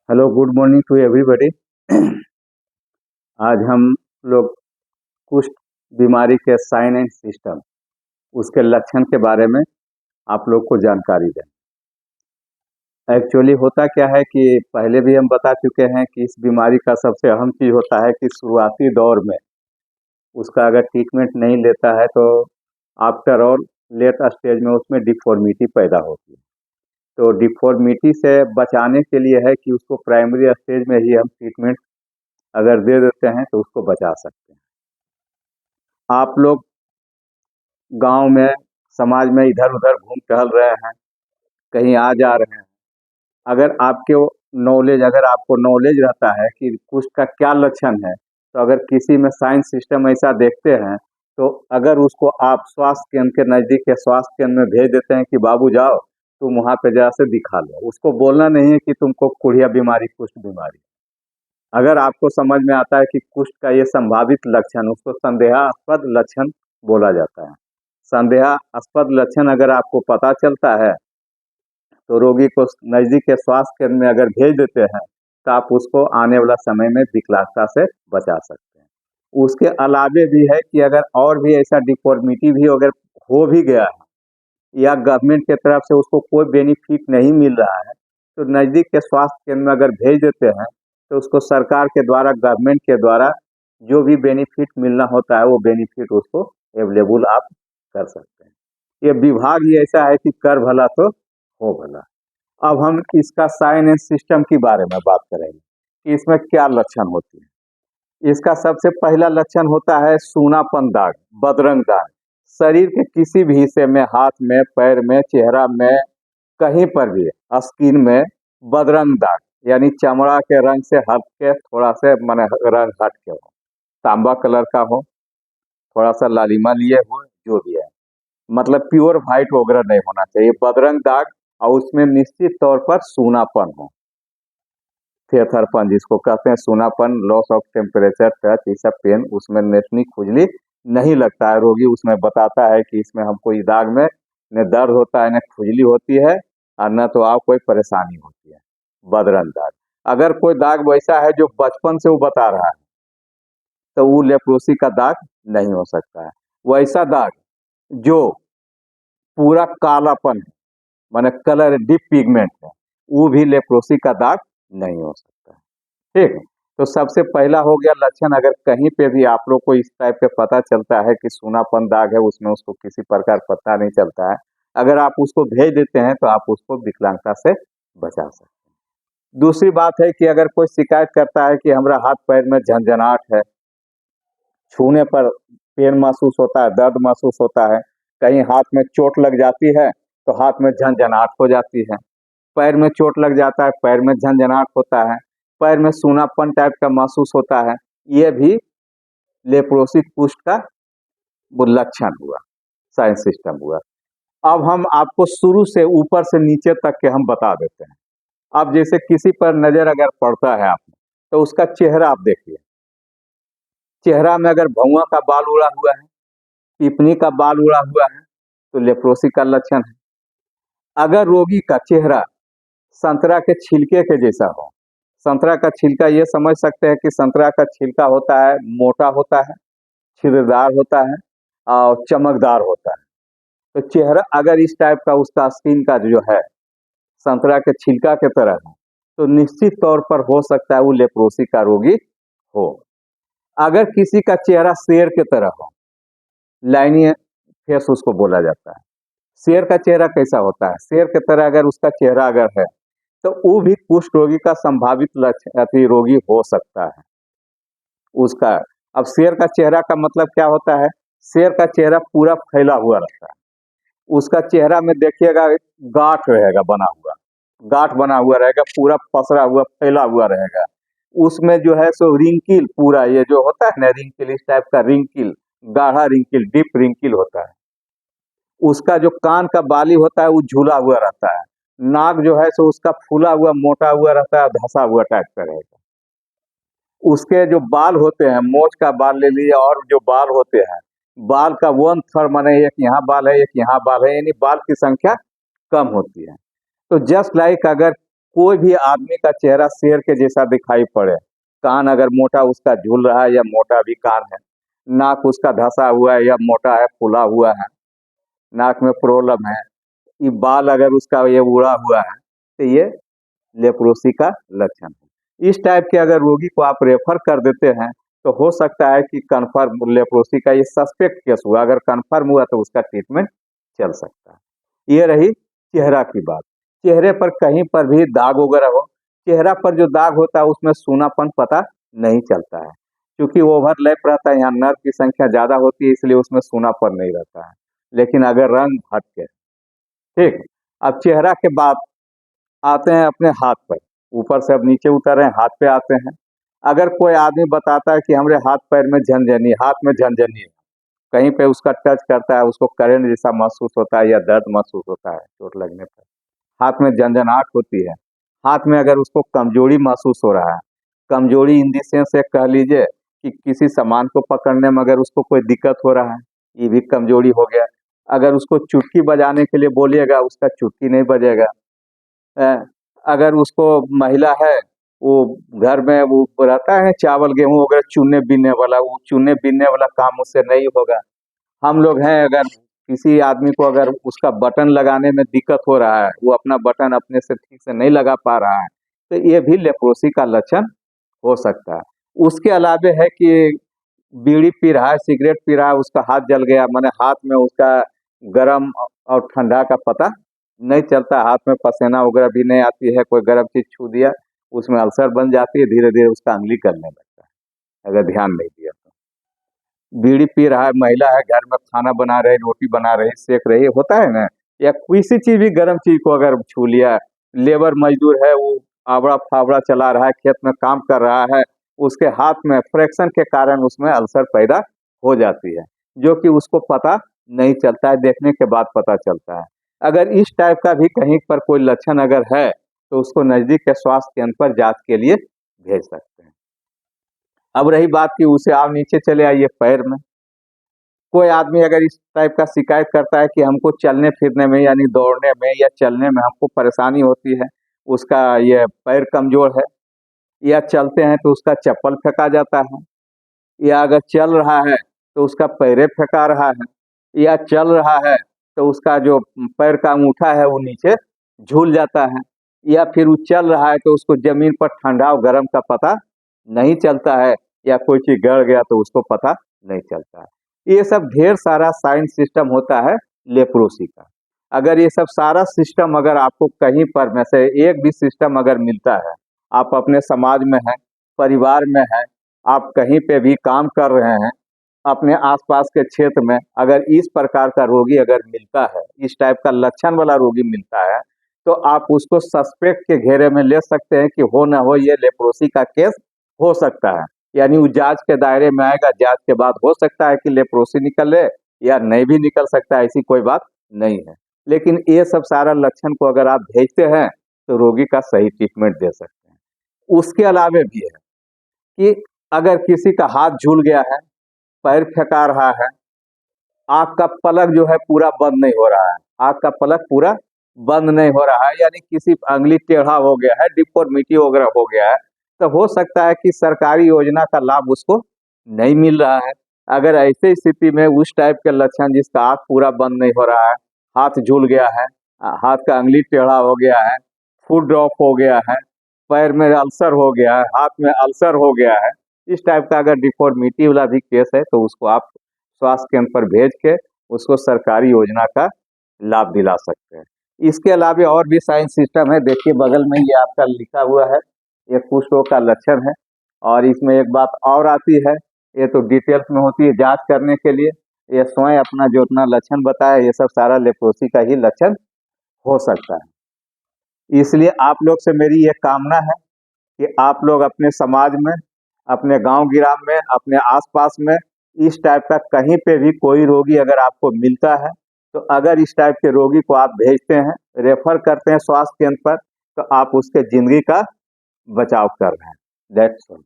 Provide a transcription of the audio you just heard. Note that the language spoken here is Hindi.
Hello, good morning to everybody. आज हम लोग कुष्ठ बीमारी के साइन एंड सिस्टम, उसके लक्षण के बारे में आप लोग को जानकारी दें। एक्चुअली होता क्या है कि पहले भी हम बता चुके हैं कि इस बीमारी का सबसे अहम चीज़ होता है कि शुरुआती दौर में उसका अगर ट्रीटमेंट नहीं लेता है तो आफ्टर और लेट स्टेज में उसमें डिफॉर्मिटी पैदा होती है। तो डिफॉर्मिटी से बचाने के लिए है कि उसको प्राइमरी स्टेज में ही हम ट्रीटमेंट अगर दे देते हैं तो उसको बचा सकते हैं। आप लोग गांव में, समाज में इधर उधर घूम टहल रहे हैं, कहीं आ जा रहे हैं। अगर आपको नॉलेज रहता है कि कुष्ठ का क्या लक्षण है, तो अगर किसी में साइंस सिस्टम ऐसा देखते हैं तो अगर उसको आप स्वास्थ्य केंद्र के नज़दीक के स्वास्थ्य केंद्र में भेज देते हैं कि बाबू जाओ तुम वहाँ पे जा से दिखा लो। उसको बोलना नहीं है कि तुमको कुढ़िया बीमारी, कुष्ठ बीमारी। अगर आपको समझ में आता है कि कुष्ठ का ये संभावित लक्षण, उसको संदेहास्पद लक्षण बोला जाता है। संदेहास्पद लक्षण अगर आपको पता चलता है तो रोगी को नज़दीक के स्वास्थ्य केंद्र में अगर भेज देते हैं तो आप उसको आने वाला समय में विकलांगता से बचा सकते हैं। उसके अलावे भी है कि अगर और भी ऐसा डिफॉर्मिटी भी अगर हो भी गया है या गवर्नमेंट के तरफ से उसको कोई बेनिफिट नहीं मिल रहा है, तो नज़दीक के स्वास्थ्य केंद्र में अगर भेज देते हैं तो उसको सरकार के द्वारा, गवर्नमेंट के द्वारा जो भी बेनिफिट मिलना होता है वो बेनिफिट उसको अवेलेबल आप कर सकते हैं। ये विभाग ही ऐसा है कि कर भला तो हो भला। अब हम इसका साइन एंड सिस्टम के बारे में बात करेंगे कि इसमें क्या लक्षण होती है। इसका सबसे पहला लक्षण होता है सूनापन दाग, बदरंग दाग। शरीर के किसी भी हिस्से में, हाथ में, पैर में, चेहरा में, कहीं पर भी स्किन में बदरंग दाग, यानी चमड़ा के रंग से हट के थोड़ा से माने रंग हट के हो, तांबा कलर का हो, थोड़ा सा लालिमा लिए हो, जो भी है, मतलब प्योर व्हाइट वगैरह नहीं होना चाहिए, बदरंग दाग। और उसमें निश्चित तौर पर सूनापन हो, थेथरपन जिसको कहते हैं, सूनापन, लॉस ऑफ टेम्परेचर, टच, ये सब पेन, उसमें नेटनी खुजली नहीं लगता है। रोगी उसमें बताता है कि इसमें हमको इस दाग में न दर्द होता है, न खुजली होती है, और न तो आप कोई परेशानी होती है। बदरंग दाग। अगर कोई दाग वैसा है जो बचपन से वो बता रहा है तो वो लेप्रोसी का दाग नहीं हो सकता है। वैसा दाग जो पूरा कालापन है, माने कलर डीप पिगमेंट है, वो भी लेप्रोसी का दाग नहीं हो सकता है। ठीक है? तो सबसे पहला हो गया लक्षण। अगर कहीं पे भी आप लोग को इस टाइप के पता चलता है कि सूनापन दाग है, उसमें उसको किसी प्रकार पता नहीं चलता है, अगर आप उसको भेज देते हैं तो आप उसको विकलांगता से बचा सकते हैं। दूसरी बात है कि अगर कोई शिकायत करता है कि हमारा हाथ पैर में झंझनाहट है, छूने पर पेन महसूस होता है, दर्द महसूस होता है, कहीं हाथ में चोट लग जाती है तो हाथ में झंझनाहट हो जाती है, पैर में चोट लग जाता है, पैर में झंझनाहट होता है, पैर में सूनापन टाइप का महसूस होता है, ये भी लेप्रोसी कुष्ठ का वो लक्षण हुआ, साइन सिस्टम हुआ। अब हम आपको शुरू से ऊपर से नीचे तक के हम बता देते हैं। अब जैसे किसी पर नजर अगर पड़ता है आपने, तो उसका चेहरा आप देखिए। चेहरा में अगर भौंआ का बाल उड़ा हुआ है, पिपनी का बाल उड़ा हुआ है, तो लेप्रोसी का लक्षण है। अगर रोगी का चेहरा संतरा के छिलके के जैसा हो, संतरा का छिलका, ये समझ सकते हैं कि संतरा का छिलका होता है, मोटा होता है, छिद्रदार होता है और चमकदार होता है। तो चेहरा अगर इस टाइप का, उसका स्किन का जो है संतरा के छिलका के तरह है, तो निश्चित तौर पर हो सकता है वो लेप्रोसी का रोगी हो। अगर किसी का चेहरा शेर के तरह हो, लाइनी फेस उसको बोला जाता है। शेर का चेहरा कैसा होता है? शेर के तरह अगर उसका चेहरा अगर है तो वो भी कुष्ठ रोगी का संभावित लक्षण रोगी हो सकता है उसका। अब शेर का चेहरा का मतलब क्या होता है? शेर का चेहरा पूरा फैला हुआ रहता है, उसका चेहरा में देखिएगा गांठ रहेगा बना हुआ, गांठ बना हुआ रहेगा, पूरा पसरा हुआ, फैला हुआ रहेगा। उसमें जो है सो रिंकिल, पूरा ये जो होता है ना रिंकिल, इस टाइप का रिंकिल, गाढ़ा रिंकिल, डीप रिंकिल होता है। उसका जो कान का बाली होता है वो झूला हुआ रहता है। नाक जो है सो उसका फूला हुआ, मोटा हुआ रहता है, धसा हुआ टाइप का रहेगा। उसके जो बाल होते हैं, मोछ का बाल ले लीजिए, और जो बाल होते हैं, बाल का वन थर्ड, माने एक यहाँ बाल है, एक यहाँ बाल है, यानी बाल की संख्या कम होती है। तो जस्ट लाइक अगर कोई भी आदमी का चेहरा शेर के जैसा दिखाई पड़े, कान अगर मोटा उसका झूल रहा है या मोटा भी कान है, नाक उसका धंसा हुआ है या मोटा है फूला हुआ है, नाक में प्रॉब्लम है, ये बाल अगर उसका ये उड़ा हुआ है, तो ये लेप्रोसी का लक्षण है। इस टाइप के अगर रोगी को आप रेफर कर देते हैं तो हो सकता है कि कन्फर्म लेप्रोसी का ये सस्पेक्ट केस हुआ, अगर कन्फर्म हुआ तो उसका ट्रीटमेंट चल सकता है। ये रही चेहरा की बात। चेहरे पर कहीं पर भी दाग वगैरह हो, चेहरा पर जो दाग होता है उसमें सूनापन पता नहीं चलता है, क्योंकि ओवरलैप रहता है, यहाँ नर्व की संख्या ज़्यादा होती है इसलिए उसमें सूनापन नहीं रहता है। लेकिन अगर रंग हटके, ठीक, अब चेहरा के बाद आते हैं अपने हाथ पर, ऊपर से अब नीचे उतर रहे हैं, हाथ पे आते हैं। अगर कोई आदमी बताता है कि हमारे हाथ पैर में झनझनी, हाथ में झनझनी है, कहीं पे उसका टच करता है उसको करंट जैसा महसूस होता है या दर्द महसूस होता है चोट लगने पर, हाथ में झनझनाहट होती है, हाथ में अगर उसको कमजोरी महसूस हो रहा है, कमजोरी इन द सेंस से कह लीजिए कि किसी सामान को पकड़ने में अगर उसको कोई दिक्कत हो रहा है, ये भी कमजोरी हो गया। अगर उसको चुटकी बजाने के लिए बोलिएगा उसका चुटकी नहीं बजेगा। अगर उसको महिला है वो घर में वो रहता है चावल गेहूं वगैरह चुनने बीनने वाला, वो चुनने बीनने वाला काम उससे नहीं होगा। हम लोग हैं, अगर किसी आदमी को अगर उसका बटन लगाने में दिक्कत हो रहा है, वो अपना बटन अपने से ठीक से नहीं लगा पा रहा है, तो ये भी लेप्रोसी का लक्षण हो सकता है। उसके अलावे है कि बीड़ी पी रहा है, सिगरेट पी रहा है, उसका हाथ जल गया, माने हाथ में उसका गर्म और ठंडा का पता नहीं चलता, हाथ में पसीना वगैरह भी नहीं आती है, कोई गर्म चीज छू दिया उसमें अल्सर बन जाती है, धीरे धीरे उसका अंगली करने लगता है अगर ध्यान नहीं दिया तो। बीड़ी पी रहा है, महिला है घर में खाना बना रही, रोटी बना रही, सेक रही, होता है ना, या किसी चीज भी गर्म चीज को अगर छू लिया, लेबर मजदूर है वो आवड़ा फावड़ा चला रहा है, खेत में काम कर रहा है, उसके हाथ में फ्रैक्शन के कारण उसमें अल्सर पैदा हो जाती है, जो कि उसको पता नहीं चलता है, देखने के बाद पता चलता है। अगर इस टाइप का भी कहीं पर कोई लक्षण अगर है तो उसको नजदीक के स्वास्थ्य केंद्र पर जांच के लिए भेज सकते हैं। अब रही बात कि उसे आप नीचे चले आइए पैर में, कोई आदमी अगर इस टाइप का शिकायत करता है कि हमको चलने फिरने में यानी दौड़ने में या चलने में हमको परेशानी होती है, उसका ये पैर कमजोर है, या चलते हैं तो उसका चप्पल फेंका जाता है, या अगर चल रहा है तो उसका पैरे फेंका रहा है, या चल रहा है तो उसका जो पैर का अंगूठा है वो नीचे झूल जाता है, या फिर वो चल रहा है तो उसको जमीन पर ठंडा और गर्म का पता नहीं चलता है, या कोई चीज गड़ गया तो उसको पता नहीं चलता है। ये सब ढेर सारा साइन सिस्टम होता है लेप्रोसी का। अगर ये सब सारा सिस्टम अगर आपको कहीं पर में से एक भी सिस्टम अगर मिलता है, आप अपने समाज में हैं, परिवार में हैं, आप कहीं पे भी काम कर रहे हैं, अपने आसपास के क्षेत्र में अगर इस प्रकार का रोगी अगर मिलता है, इस टाइप का लक्षण वाला रोगी मिलता है, तो आप उसको सस्पेक्ट के घेरे में ले सकते हैं कि हो ना हो ये लेप्रोसी का केस हो सकता है, यानी वो जांच के दायरे में आएगा, जांच के बाद हो सकता है कि लेप्रोसी निकले या नहीं भी निकल सकता है, ऐसी कोई बात नहीं है। लेकिन ये सब सारा लक्षण को अगर आप भेजते हैं तो रोगी का सही ट्रीटमेंट दे सकते हैं। उसके अलावे भी है कि अगर किसी का हाथ झूल गया है, पैर फेंका रहा है, आँख का पलक जो है पूरा बंद नहीं हो रहा है, आँख का पलक पूरा बंद नहीं हो रहा है, यानी किसी अंगुली टेढ़ा हो गया है, डिफॉर्मिटी वगैरह हो गया है, तो हो सकता है कि सरकारी योजना का लाभ उसको नहीं मिल रहा है। अगर ऐसी स्थिति में उस टाइप के लक्षण, जिसका आँख पूरा बंद नहीं हो रहा है, हाथ झूल गया है, हाथ का अंगुली टेढ़ा हो गया है, फुट ड्रॉप हो गया है, पैर में अल्सर हो गया है, हाथ में अल्सर हो गया है, इस टाइप का अगर डिफॉर्मिटी वाला भी केस है तो उसको आप स्वास्थ्य केंद्र पर भेज के उसको सरकारी योजना का लाभ दिला सकते हैं। इसके अलावा और भी साइन सिस्टम है, देखिए बगल में ये आपका लिखा हुआ है, ये कुष्ठ रोग का लक्षण है। और इसमें एक बात और आती है, ये तो डिटेल्स में होती है जांच करने के लिए, ये स्वयं अपना जो अपना लक्षण बताया ये सब सारा लेप्रोसी का ही लक्षण हो सकता है। इसलिए आप लोग से मेरी ये कामना है कि आप लोग अपने समाज में, अपने गांव गिराम में, अपने आसपास में इस टाइप का कहीं पे भी कोई रोगी अगर आपको मिलता है, तो अगर इस टाइप के रोगी को आप भेजते हैं, रेफर करते हैं स्वास्थ्य केंद्र पर, तो आप उसके जिंदगी का बचाव कर रहे हैं। That's all.